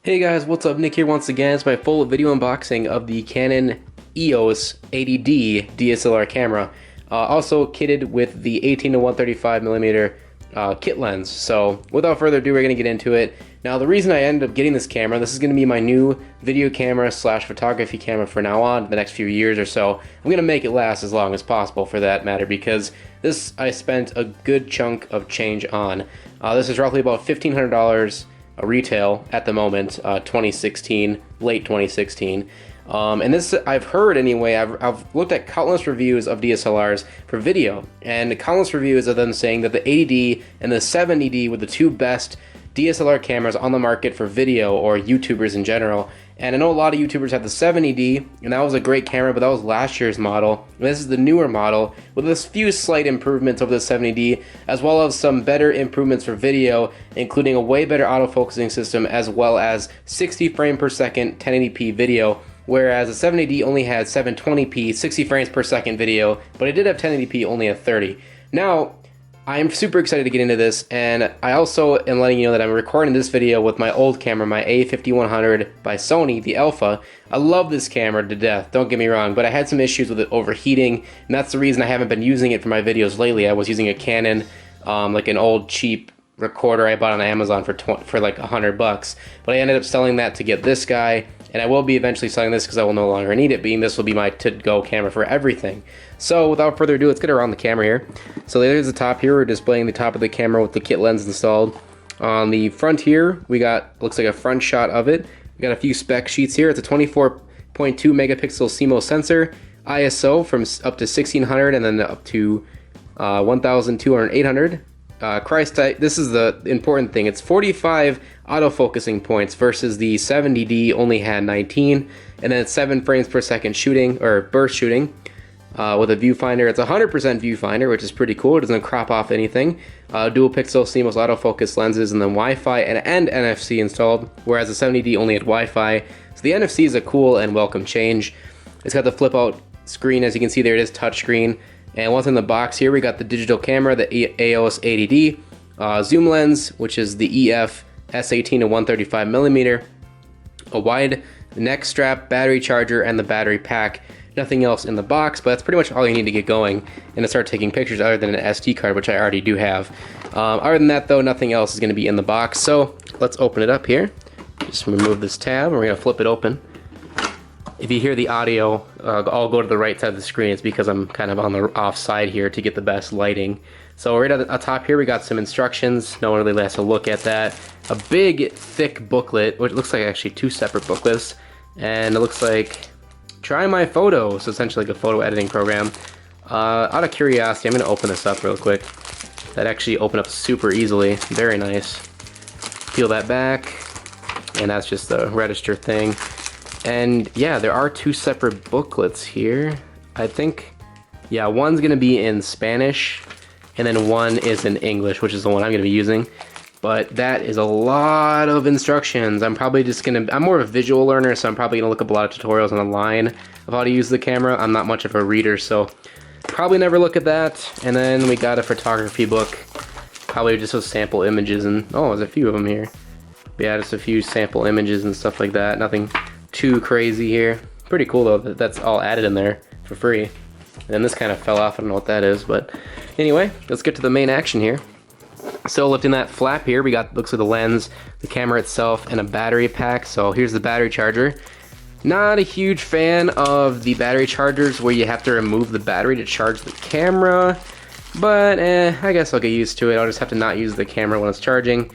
Hey guys, what's up? Nick here once again. It's my full video unboxing of the Canon EOS 80D DSLR camera, also kitted with the 18 to 135mm kit lens. So without further ado, we're going to get into it. Now the reason I ended up getting this camera, this is going to be my new video camera slash photography camera for now on, the next few years or so. I'm going to make it last as long as possible for that matter, because this I spent a good chunk of change on. This is roughly about $1,500 retail at the moment, 2016, late 2016. And this, I've heard anyway, I've looked at countless reviews of DSLRs for video, and countless reviews of them saying that the 80D and the 70D were the two best DSLR cameras on the market for video, or YouTubers in general. And I know a lot of YouTubers have the 70D, and that was a great camera, but that was last year's model. And this is the newer model with a few slight improvements over the 70D, as well as some better improvements for video, including a way better autofocusing system, as well as 60 frame per second 1080p video, whereas the 70D only had 720p 60 frames per second video, but it did have 1080p only at 30. Now, I'm super excited to get into this, and I also am letting you know that I'm recording this video with my old camera, my A5100 by Sony, the Alpha. I love this camera to death, don't get me wrong, but I had some issues with it overheating, and that's the reason I haven't been using it for my videos lately. I was using a Canon, like an old cheap recorder I bought on Amazon for like $100, but I ended up selling that to get this guy, and I will be eventually selling this because I will no longer need it, being this will be my to-go camera for everything. So without further ado, let's get around the camera here. So there's the top here. We're displaying the top of the camera with the kit lens installed. On the front here, we got, looks like a front shot of it. We got a few spec sheets here. It's a 24.2 megapixel CMOS sensor, ISO from up to 1600 and then up to 1200, 800. This is the important thing. It's 45 autofocusing points versus the 70D only had 19, and then it's 7 frames per second shooting, or burst shooting, with a viewfinder. It's 100% viewfinder, which is pretty cool. It doesn't crop off anything. Dual pixel CMOS autofocus lenses, and then Wi-Fi and NFC installed, whereas the 70D only had Wi-Fi. So the NFC is a cool and welcome change. It's got the flip out screen, as you can see there, it is touchscreen. And once in the box here, we got the digital camera, the EOS 80D, zoom lens, which is the EF S18 to 135mm, a wide neck strap, battery charger, and the battery pack. Nothing else in the box, but that's pretty much all you need to get going and to start taking pictures, other than an SD card, which I already do have. Other than that, though, nothing else is going to be in the box. So let's open it up here. Just remove this tab, and we're going to flip it open. If you hear the audio, I'll go to the right side of the screen. It's because I'm kind of on the off side here to get the best lighting. So right at the top here, we got some instructions. No one really has to look at that. A big, thick booklet, which looks like actually two separate booklets. And it looks like Try My Photo, so essentially like a photo editing program. Out of curiosity, I'm going to open this up real quick. That actually opened up super easily. Very nice. Peel that back, and that's just the register thing. And yeah, there are two separate booklets here. I think, yeah, one's gonna be in Spanish, and then one is in English, which is the one I'm gonna be using. But that is a lot of instructions. I'm more of a visual learner, so I'm probably gonna look up a lot of tutorials online of how to use the camera. I'm not much of a reader, so probably never look at that. And then we got a photography book, probably just with sample images, and oh, there's a few of them here. Yeah, just a few sample images and stuff like that. Nothing too crazy here. Pretty cool though that that's all added in there for free. And this kind of fell off, I don't know what that is, but anyway, let's get to the main action here. So lifting that flap here, we got, looks like the lens, the camera itself, and a battery pack. So here's the battery charger. Not a huge fan of the battery chargers where you have to remove the battery to charge the camera, but I guess I'll get used to it. I'll just have to not use the camera when it's charging.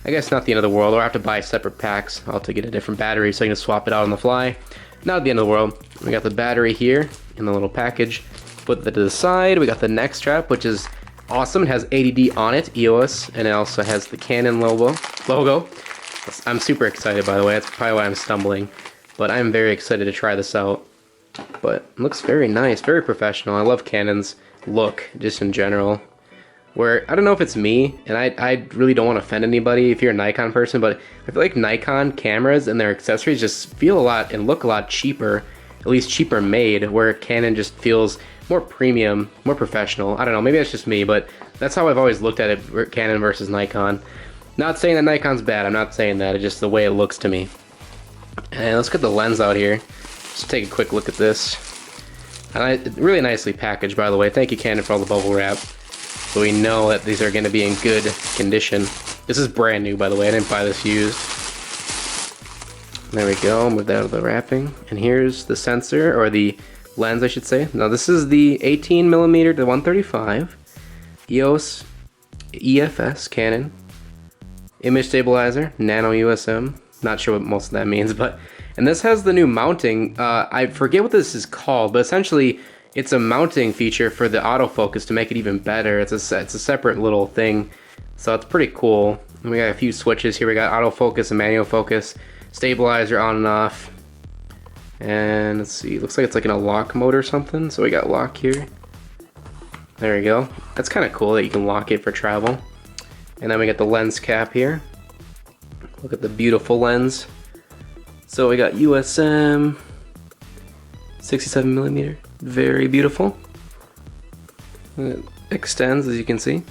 I guess not the end of the world, or I have to buy separate packs. I'll have to get a different battery so I can swap it out on the fly. Not the end of the world. We got the battery here in the little package. Put that to the side. We got the neck strap, which is awesome. It has 80D on it, EOS, and it also has the Canon logo. I'm super excited, by the way. That's probably why I'm stumbling, but I'm very excited to try this out. But it looks very nice, very professional. I love Canon's look, just in general. Where, I don't know if it's me, and I really don't want to offend anybody if you're a Nikon person, but I feel like Nikon cameras and their accessories just feel a lot and look a lot cheaper, at least cheaper made, where Canon just feels more premium, more professional. I don't know, maybe that's just me, but that's how I've always looked at it, Canon versus Nikon. Not saying that Nikon's bad, I'm not saying that, it's just the way it looks to me. And let's get the lens out here. Just take a quick look at this. And really nicely packaged, by the way. Thank you, Canon, for all the bubble wrap. So we know that these are going to be in good condition. This is brand new, by the way. I didn't buy this used. There we go. Move that out of the wrapping. And here's the sensor, or the lens, I should say. Now, this is the 18mm to 135 EOS EFS Canon image stabilizer, nano USM. Not sure what most of that means, but and this has the new mounting. I forget what this is called, but essentially it's a mounting feature for the autofocus to make it even better. It's a separate little thing, so it's pretty cool. And we got a few switches here. We got autofocus and manual focus, stabilizer on and off, and let's see. Looks like it's like in a lock mode or something. So we got lock here. There we go. That's kind of cool that you can lock it for travel. And then we got the lens cap here. Look at the beautiful lens. So we got USM, 67mm, very beautiful. It extends, as you can see.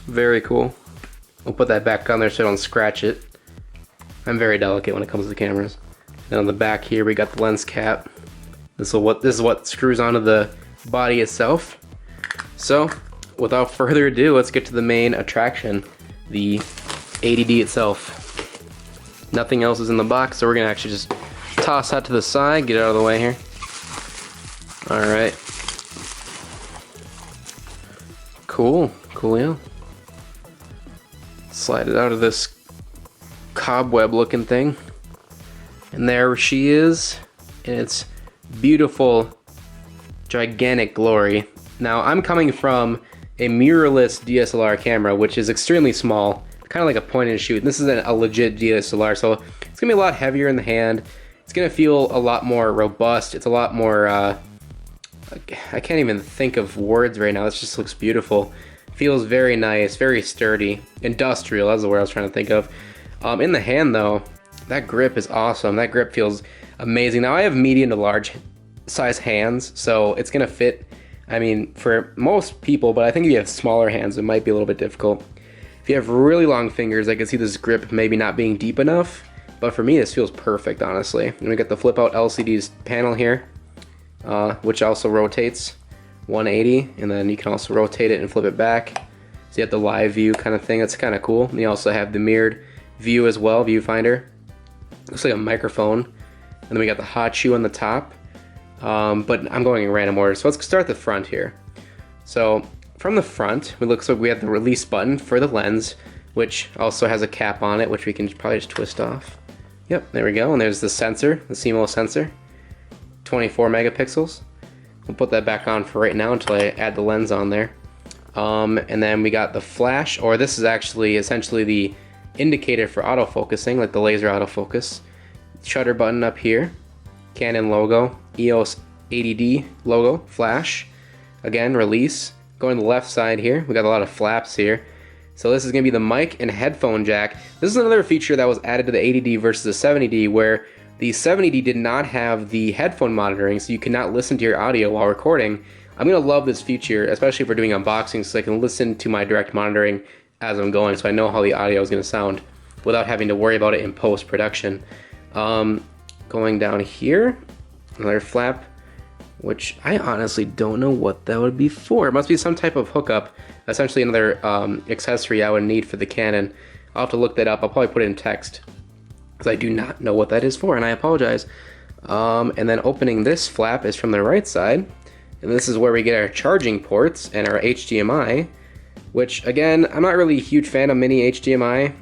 Very cool. We'll put that back on there so I don't scratch it. I'm very delicate when it comes to cameras. And on the back here we got the lens cap. This is what screws onto the body itself. So without further ado, let's get to the main attraction, the 80D itself. Nothing else is in the box, so we're gonna actually just toss that to the side, get it out of the way here. Alright. Cool, coolio. Slide it out of this cobweb looking thing. And there she is in its beautiful, gigantic glory. Now, I'm coming from a mirrorless DSLR camera, which is extremely small, kind of like a point and shoot. This is a legit DSLR, so it's gonna be a lot heavier in the hand. It's gonna feel a lot more robust. It's a lot more, I can't even think of words right now. This just looks beautiful. Feels very nice, very sturdy. Industrial, that's the word I was trying to think of. In the hand though, that grip is awesome. That grip feels amazing. Now I have medium to large size hands, so it's gonna fit, I mean, for most people, but I think if you have smaller hands, it might be a little bit difficult. If you have really long fingers, I can see this grip maybe not being deep enough, but for me, this feels perfect, honestly. And we got the flip out LCD panel here, which also rotates 180, and then you can also rotate it and flip it back. So you have the live view kind of thing. That's kind of cool. And you also have the mirrored view as well, viewfinder. Looks like a microphone. And then we got the hot shoe on the top. But I'm going in random order. So let's start the front here. So from the front, it looks like we have the release button for the lens, which also has a cap on it, which we can probably just twist off. Yep, there we go. And there's the sensor, the CMOS sensor, 24 megapixels. We'll put that back on for right now until I add the lens on there. And then we got the flash, or this is actually essentially the indicator for autofocusing, like the laser autofocus. Shutter button up here, Canon logo, EOS 80D logo, flash. Again, release. Going to the left side here, we got a lot of flaps here. So this is going to be the mic and headphone jack. This is another feature that was added to the 80D versus the 70D, where the 70D did not have the headphone monitoring, so you cannot listen to your audio while recording. I'm going to love this feature, especially if we're doing unboxings, so I can listen to my direct monitoring as I'm going, so I know how the audio is going to sound without having to worry about it in post-production. Going down here, another flap, which I honestly don't know what that would be for. It must be some type of hookup, essentially another accessory I would need for the Canon. I'll have to look that up. I'll probably put it in text, because I do not know what that is for, and I apologize. And then opening this flap is from the right side, and this is where we get our charging ports and our HDMI, which again, I'm not really a huge fan of mini HDMI,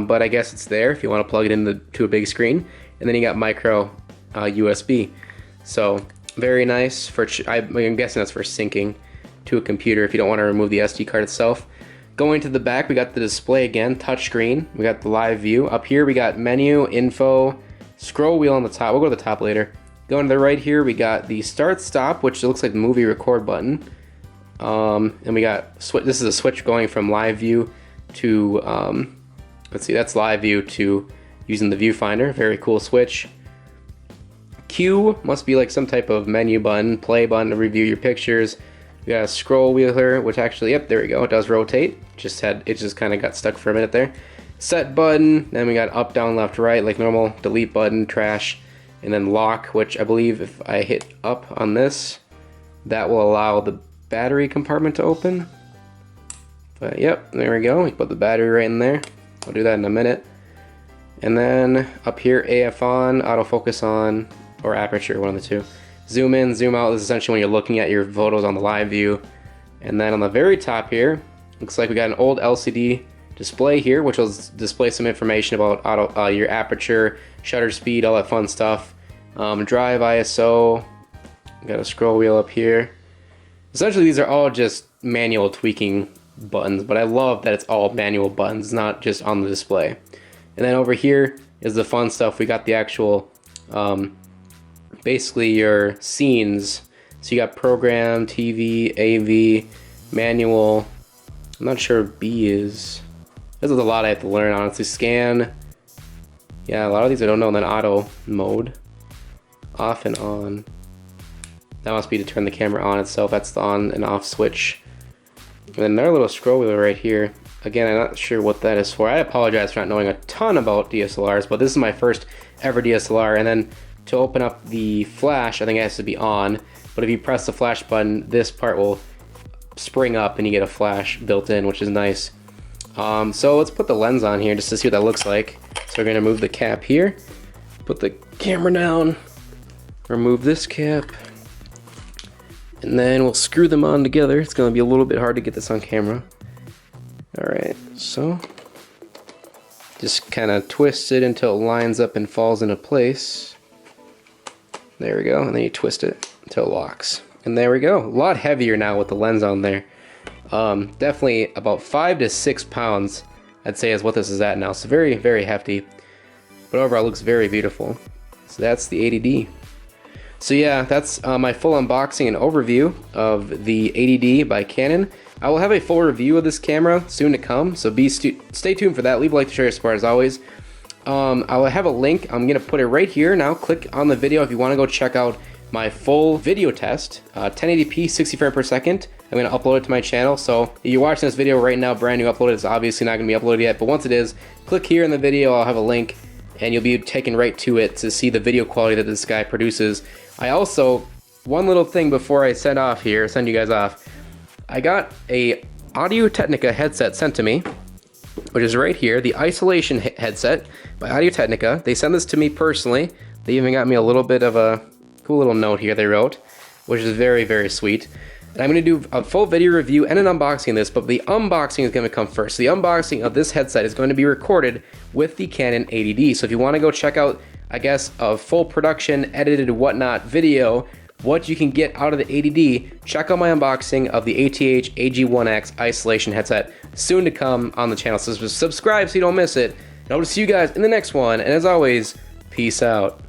but I guess it's there if you want to plug it into a big screen. And then you got micro USB. So very nice for, I'm guessing that's for syncing to a computer if you don't want to remove the SD card itself. Going to the back, we got the display again, touchscreen. We got the live view. Up here, we got menu, info, scroll wheel on the top. We'll go to the top later. Going to the right here, we got the start stop, which looks like the movie record button. And we got, this is a switch going from live view to, let's see, that's live view to using the viewfinder. Very cool switch. Q must be like some type of menu button, play button to review your pictures. We got a scroll wheel here, which actually, yep, there we go. It does rotate. It just kind of got stuck for a minute there. Set button. Then we got up, down, left, right, like normal. Delete button, trash, and then lock, which I believe if I hit up on this, that will allow the battery compartment to open. But yep, there we go. We put the battery right in there. I'll do that in a minute. And then up here, AF on, autofocus on, or aperture, one of the two. Zoom in, zoom out. This is essentially when you're looking at your photos on the live view. And then on the very top here, looks like we got an old LCD display here, which will display some information about your aperture, shutter speed, all that fun stuff. Drive, ISO. Got a scroll wheel up here. Essentially, these are all just manual tweaking buttons, but I love that it's all manual buttons, not just on the display. And then over here is the fun stuff. We got the actual, basically your scenes. So you got program, TV, AV, manual. I'm not sure what B is. This is a lot I have to learn, honestly. Scan. Yeah, a lot of these I don't know. And then auto mode. Off and on. That must be to turn the camera on itself. That's the on and off switch. And then another little scroll wheel right here. Again, I'm not sure what that is for. I apologize for not knowing a ton about DSLRs, but this is my first ever DSLR. And then to open up the flash, I think it has to be on. But if you press the flash button, this part will spring up and you get a flash built in, which is nice. So let's put the lens on here just to see what that looks like. So we're gonna move the cap here, put the camera down, remove this cap, and then we'll screw them on together. It's gonna be a little bit hard to get this on camera. All right, so just kind of twist it until it lines up and falls into place. There we go, and then you twist it until it locks. And there we go. A lot heavier now with the lens on there. Definitely about 5 to 6 pounds, I'd say, is what this is at now. So very, very hefty. But overall, it looks very beautiful. So that's the 80D. So yeah, that's my full unboxing and overview of the 80D by Canon. I will have a full review of this camera soon to come, so stay tuned for that. Leave a like to show your support as always. I will have a link. I'm going to put it right here now. Click on the video if you want to go check out my full video test, 1080p, 60 frames per second. I'm going to upload it to my channel, so if you're watching this video right now, brand new uploaded, it's obviously not going to be uploaded yet, but once it is, click here in the video, I'll have a link, and you'll be taken right to it to see the video quality that this guy produces. I also, one little thing before I send you guys off, I got a Audio-Technica headset sent to me, which is right here, the isolation headset by Audio-Technica. They sent this to me personally. They even got me a little bit of a cool little note here they wrote, which is very, very sweet. And I'm going to do a full video review and an unboxing of this, but the unboxing is going to come first. The unboxing of this headset is going to be recorded with the Canon 80D. So if you want to go check out, I guess, a full production, edited, whatnot video, what you can get out of the 80D, check out my unboxing of the ATH AG1X isolation headset, soon to come on the channel. So subscribe so you don't miss it. And I will see you guys in the next one. And as always, peace out.